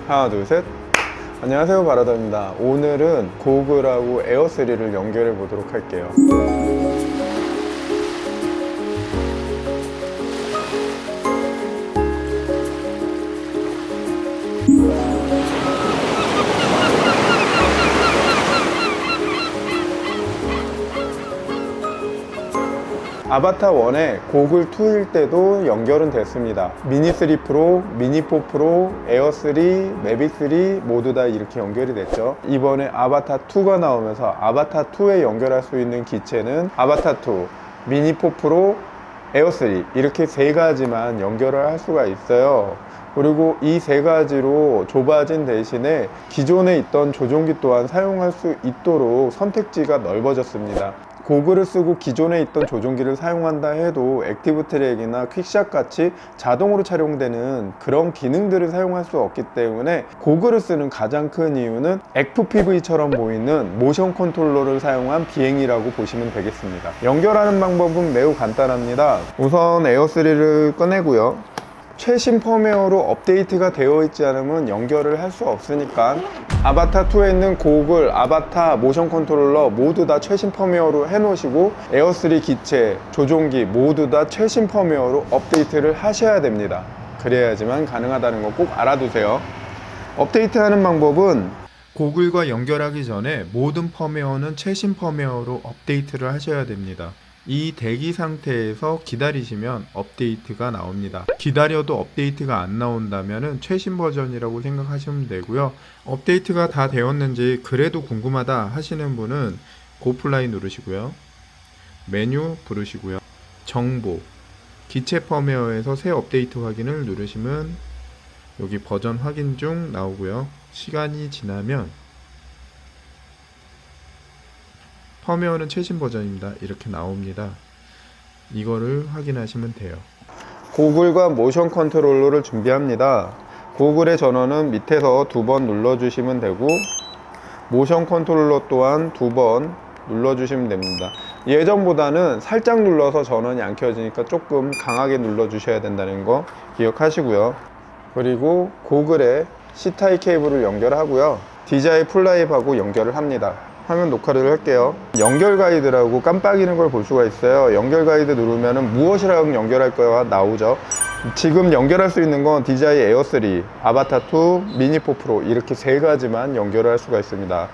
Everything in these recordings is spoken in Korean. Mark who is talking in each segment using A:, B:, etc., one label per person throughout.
A: 하나 둘 셋. 안녕하세요, 바라더입니다. 오늘은 고글하고 에어3를 연결해 보도록 할게요. 아바타 1에 고글 2일 때도 연결은 됐습니다. 미니 3 프로, 미니 4 프로, 에어 3, 매빅 3 모두 다 이렇게 연결이 됐죠. 이번에 아바타 2가 나오면서 아바타 2에 연결할 수 있는 기체는 아바타 2, 미니 4 프로, 에어 3 이렇게 세 가지만 연결을 할 수가 있어요. 그리고 이 세 가지로 좁아진 대신에 기존에 있던 조종기 또한 사용할 수 있도록 선택지가 넓어졌습니다. 고글을 쓰고 기존에 있던 조종기를 사용한다 해도 액티브 트랙이나 퀵샷 같이 자동으로 촬영되는 그런 기능들을 사용할 수 없기 때문에 고글을 쓰는 가장 큰 이유는 FPV처럼 보이는 모션 컨트롤러를 사용한 비행이라고 보시면 되겠습니다. 연결하는 방법은 매우 간단합니다. 우선 에어3를 꺼내고요. 최신 펌웨어로 업데이트가 되어 있지 않으면 연결을 할 수 없으니까 아바타 2에 있는 고글, 아바타, 모션 컨트롤러 모두 다 최신 펌웨어로 해 놓으시고 에어3 기체, 조종기 모두 다 최신 펌웨어로 업데이트를 하셔야 됩니다. 그래야지만 가능하다는 거 꼭 알아두세요. 업데이트하는 방법은 고글과 연결하기 전에 모든 펌웨어는 최신 펌웨어로 업데이트를 하셔야 됩니다. 이 대기 상태에서 기다리시면 업데이트가 나옵니다. 기다려도 업데이트가 안 나온다면 최신 버전이라고 생각하시면 되고요. 업데이트가 다 되었는지 그래도 궁금하다 하시는 분은 고플라이 누르시고요. 메뉴 부르시고요. 정보, 기체 펌웨어에서 새 업데이트 확인을 누르시면 여기 버전 확인 중 나오고요. 시간이 지나면 펌웨어는 최신 버전입니다. 이렇게 나옵니다. 이거를 확인하시면 돼요. 고글과 모션 컨트롤러를 준비합니다. 고글의 전원은 밑에서 2번 눌러주시면 되고 모션 컨트롤러 또한 2번 눌러주시면 됩니다. 예전보다는 살짝 눌러서 전원이 안 켜지니까 조금 강하게 눌러주셔야 된다는 거 기억하시고요. 그리고 고글에 C타입 케이블을 연결하고요. DJI 플라이하고 연결을 합니다. 화면 녹화를 할게요. 연결 가이드라고 깜빡이는 걸 볼 수가 있어요. 연결 가이드 누르면 무엇이랑 연결할 거가 나오죠. 지금 연결할 수 있는 건 DJI 에어 3, 아바타 2, 미니 4 프로 이렇게 세 가지만 연결할 수가 있습니다.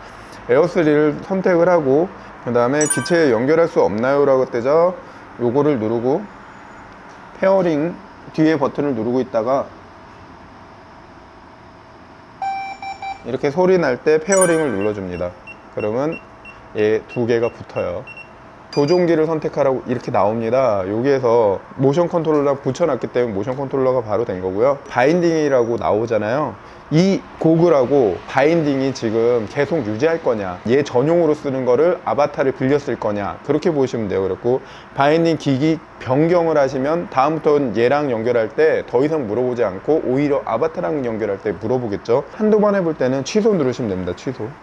A: 에어 3를 선택을 하고 그 다음에 기체에 연결할 수 없나요? 라고 뜨죠. 요거를 누르고 페어링 뒤에 버튼을 누르고 있다가 이렇게 소리 날 때 페어링을 눌러줍니다. 그러면 얘 2개가 붙어요. 조종기를 선택하라고 이렇게 나옵니다. 여기에서 모션 컨트롤러 붙여놨기 때문에 모션 컨트롤러가 바로 된 거고요. 바인딩이라고 나오잖아요. 이 고글하고 바인딩이 지금 계속 유지할 거냐, 얘 전용으로 쓰는 거를 아바타를 빌려 쓸 거냐, 그렇게 보시면 돼요. 그렇고 바인딩 기기 변경을 하시면 다음부터는 얘랑 연결할 때 더 이상 물어보지 않고 오히려 아바타랑 연결할 때 물어보겠죠. 한두 번 해볼 때는 취소 누르시면 됩니다.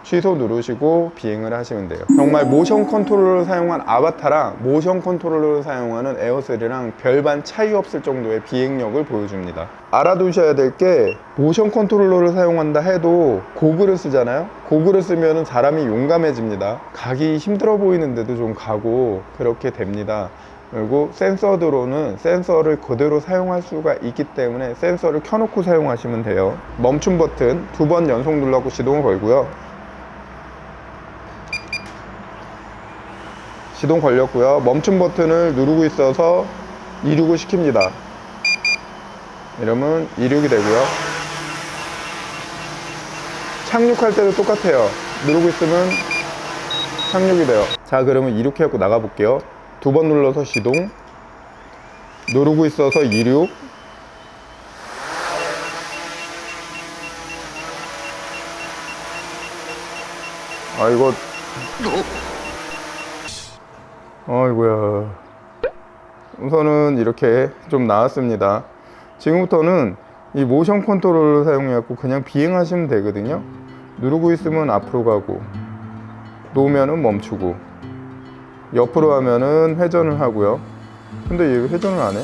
A: 취소 누르시고 비행을 하시면 돼요. 정말 모션 컨트롤러를 사용한 아바타랑 모션 컨트롤러를 사용하는 에어3랑 별반 차이 없을 정도의 비행력을 보여줍니다. 알아두셔야 될 게 모션 컨트롤러를 사용한다 해도 고글을 쓰잖아요. 고글을 쓰면 사람이 용감해집니다. 가기 힘들어 보이는데도 좀 가고 그렇게 됩니다. 그리고 센서드로는 센서를 그대로 사용할 수가 있기 때문에 센서를 켜놓고 사용하시면 돼요. 멈춤 버튼 2번 연속 눌러고 시동을 걸고요. 시동 걸렸고요. 멈춤 버튼을 누르고 있어서 이륙을 시킵니다. 이러면 이륙이 되고요. 착륙할 때도 똑같아요. 누르고 있으면 착륙이 돼요. 자, 그러면 이륙해갖고 나가 볼게요. 2번 눌러서 시동, 누르고 있어서 이륙, 아이고야. 우선은 이렇게 좀 나왔습니다. 지금부터는 이 모션 컨트롤을 사용해갖고 그냥 비행하시면 되거든요. 누르고 있으면 앞으로 가고, 놓으면은 멈추고, 옆으로 하면은 회전을 하고요. 근데 얘 회전을 안 해?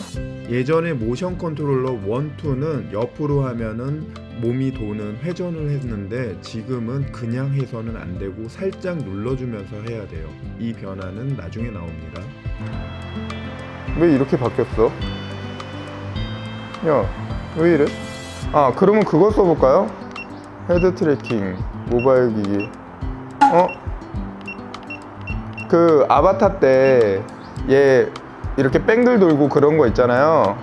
A: 예전에 모션 컨트롤러 1, 2는 옆으로 하면은 몸이 도는 회전을 했는데 지금은 그냥 해서는 안 되고 살짝 눌러주면서 해야 돼요. 이 변화는 나중에 나옵니다. 왜 이렇게 바뀌었어? 야, 왜 이래? 아, 그러면 그거 써볼까요? 헤드 트래킹, 모바일 기기. 그 아바타 때 얘 이렇게 뺑글 돌고 그런 거 있잖아요.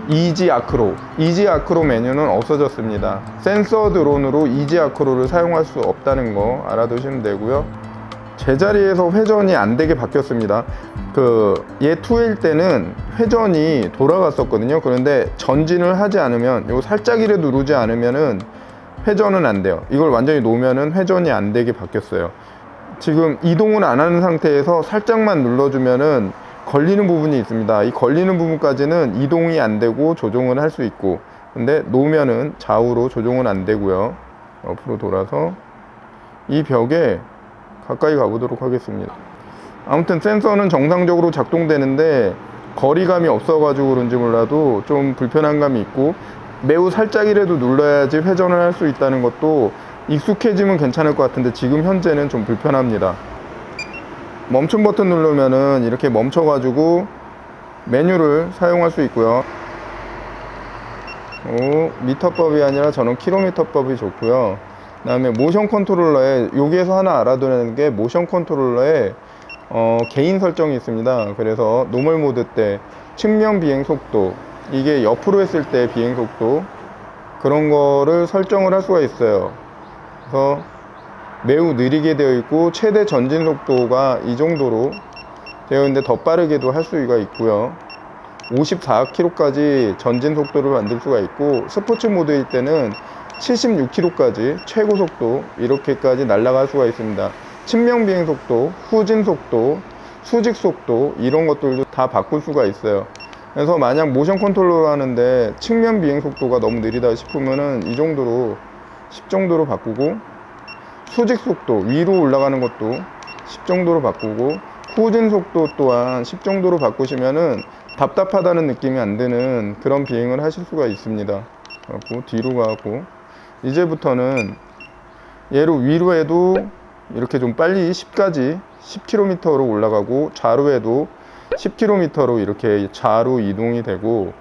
A: 이지 아크로 메뉴는 없어졌습니다. 센서 드론으로 이지 아크로를 사용할 수 없다는 거 알아두시면 되고요. 제자리에서 회전이 안 되게 바뀌었습니다. 얘 2일 때는 회전이 돌아갔었거든요. 그런데 전진을 하지 않으면, 요 살짝이라도 누르지 않으면은 회전은 안 돼요. 이걸 완전히 놓으면은 회전이 안 되게 바뀌었어요. 지금 이동을 안 하는 상태에서 살짝만 눌러주면은 걸리는 부분이 있습니다. 이 걸리는 부분까지는 이동이 안 되고 조종을 할 수 있고, 근데 놓으면은 좌우로 조종은 안 되고요. 옆으로 돌아서 이 벽에 가까이 가보도록 하겠습니다. 아무튼 센서는 정상적으로 작동되는데 거리감이 없어가지고 그런지 몰라도 좀 불편한 감이 있고, 매우 살짝이라도 눌러야지 회전을 할 수 있다는 것도 익숙해지면 괜찮을 것 같은데 지금 현재는 좀 불편합니다. 멈춤 버튼 누르면은 이렇게 멈춰가지고 메뉴를 사용할 수 있고요. 미터법이 아니라 저는 킬로미터법이 좋고요. 그 다음에 모션 컨트롤러에, 여기에서 하나 알아둬야 하는 게 모션 컨트롤러에 개인 설정이 있습니다. 그래서 노멀 모드 때 측면 비행 속도, 이게 옆으로 했을 때 비행 속도, 그런 거를 설정을 할 수가 있어요. 그래서 매우 느리게 되어 있고 최대 전진 속도가 이 정도로 되어 있는데 더 빠르게도 할 수가 있고요. 54km까지 전진 속도를 만들 수가 있고, 스포츠 모드일 때는 76km까지 최고 속도 이렇게까지 날아갈 수가 있습니다. 측면 비행 속도, 후진 속도, 수직 속도, 이런 것들도 다 바꿀 수가 있어요. 그래서 만약 모션 컨트롤러 하는데 측면 비행 속도가 너무 느리다 싶으면은 이 정도로 10 정도로 바꾸고, 수직 속도 위로 올라가는 것도 10 정도로 바꾸고, 후진 속도 또한 10 정도로 바꾸시면은 답답하다는 느낌이 안 드는 그런 비행을 하실 수가 있습니다. 그리고 뒤로 가고, 이제부터는 얘로 위로 해도 이렇게 좀 빨리 10까지 10km로 올라가고, 좌로 해도 10km로 이렇게 좌로 이동이 되고,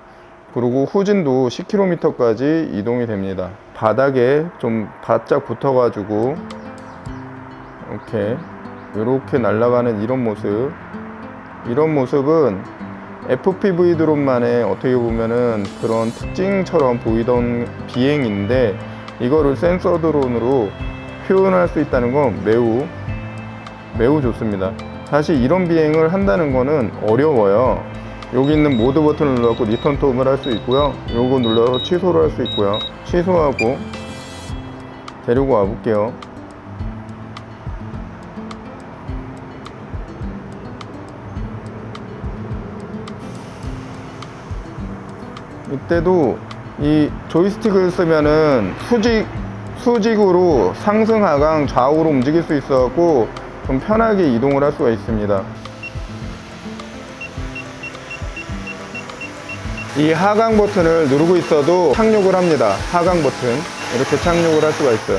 A: 그리고 후진도 10km까지 이동이 됩니다. 바닥에 좀 바짝 붙어 가지고 이렇게 날아가는 이런 모습은 FPV 드론만의 어떻게 보면은 그런 특징처럼 보이던 비행인데, 이거를 센서 드론으로 표현할 수 있다는 건 매우 좋습니다. 사실 이런 비행을 한다는 거는 어려워요. 여기 있는 모드 버튼을 눌러서 리턴 톱을 할 수 있고요. 요거 눌러서 취소를 할 수 있고요. 취소하고 데리고 와 볼게요. 이때도 이 조이스틱을 쓰면은 수직으로 상승 하강 좌우로 움직일 수 있어갖고 좀 편하게 이동을 할 수가 있습니다. 이 하강 버튼을 누르고 있어도 착륙을 합니다. 하강 버튼 이렇게 착륙을 할 수가 있어요.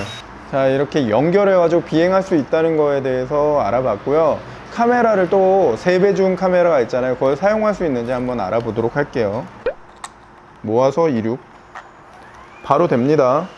A: 자, 이렇게 연결해 가지고 비행할 수 있다는 거에 대해서 알아봤고요. 카메라를 또 3배 줌 카메라가 있잖아요. 그걸 사용할 수 있는지 한번 알아보도록 할게요. 모아서 26 바로 됩니다.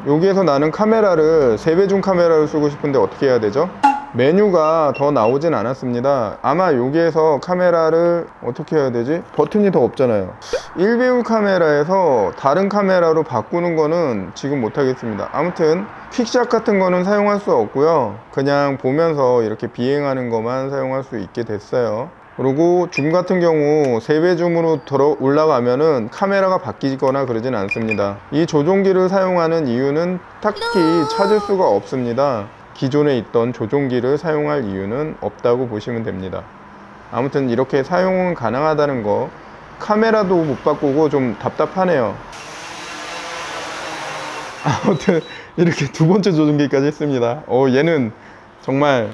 A: 여기에서 나는 카메라를 3배 줌 카메라를 쓰고 싶은데 어떻게 해야 되죠? 메뉴가 더 나오진 않았습니다. 아마 여기에서 카메라를 어떻게 해야 되지? 버튼이 더 없잖아요. 1배율 카메라에서 다른 카메라로 바꾸는 거는 지금 못 하겠습니다. 아무튼 퀵샷 같은 거는 사용할 수 없고요. 그냥 보면서 이렇게 비행하는 것만 사용할 수 있게 됐어요. 그리고 줌 같은 경우 3배 줌으로 올라가면은 카메라가 바뀌거나 그러진 않습니다. 이 조종기를 사용하는 이유는 딱히 찾을 수가 없습니다. 기존에 있던 조종기를 사용할 이유는 없다고 보시면 됩니다. 아무튼 이렇게 사용은 가능하다는 거, 카메라도 못 바꾸고 좀 답답하네요. 아무튼 이렇게 두 번째 조종기까지 했습니다. 얘는 정말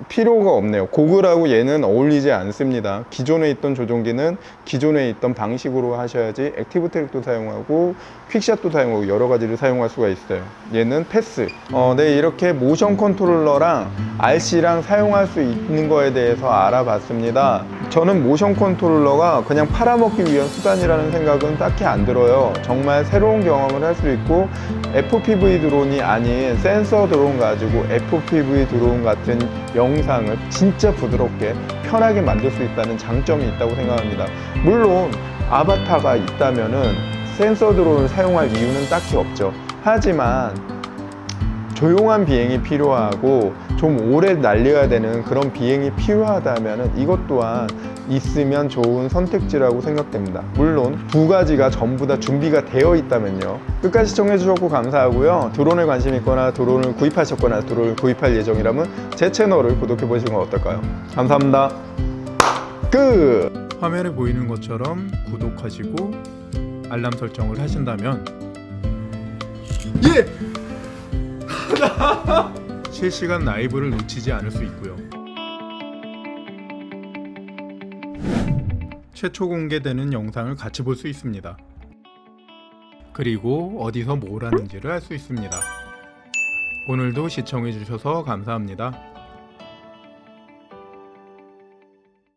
A: 필요가 없네요. 고글하고 얘는 어울리지 않습니다. 기존에 있던 조종기는 기존에 있던 방식으로 하셔야지 액티브 트랙도 사용하고 퀵샷도 사용하고 여러 가지를 사용할 수가 있어요. 얘는 패스. 네, 이렇게 모션 컨트롤러랑 RC랑 사용할 수 있는 거에 대해서 알아봤습니다. 저는 모션 컨트롤러가 그냥 팔아먹기 위한 수단이라는 생각은 딱히 안 들어요. 정말 새로운 경험을 할 수 있고 FPV 드론이 아닌 센서 드론 가지고 FPV 드론 같은 영상을 진짜 부드럽게 편하게 만들 수 있다는 장점이 있다고 생각합니다. 물론 아바타가 있다면은 센서 드론을 사용할 이유는 딱히 없죠. 하지만 조용한 비행이 필요하고 좀 오래 날려야 되는 그런 비행이 필요하다면 이것 또한 있으면 좋은 선택지라고 생각됩니다. 물론 두 가지가 전부 다 준비가 되어 있다면요. 끝까지 시청해 주셨고 감사하고요. 드론에 관심 있거나 드론을 구입하셨거나 드론을 구입할 예정이라면 제 채널을 구독해 보시는 건 어떨까요? 감사합니다. 끝! 화면에 보이는 것처럼 구독하시고 알람 설정을 하신다면 예! 실시간 라이브를 놓치지 않을 수 있고요. 최초 공개되는 영상을 같이 볼 수 있습니다. 그리고 어디서 뭘 하는지를 알 수 있습니다. 오늘도 시청해 주셔서 감사합니다.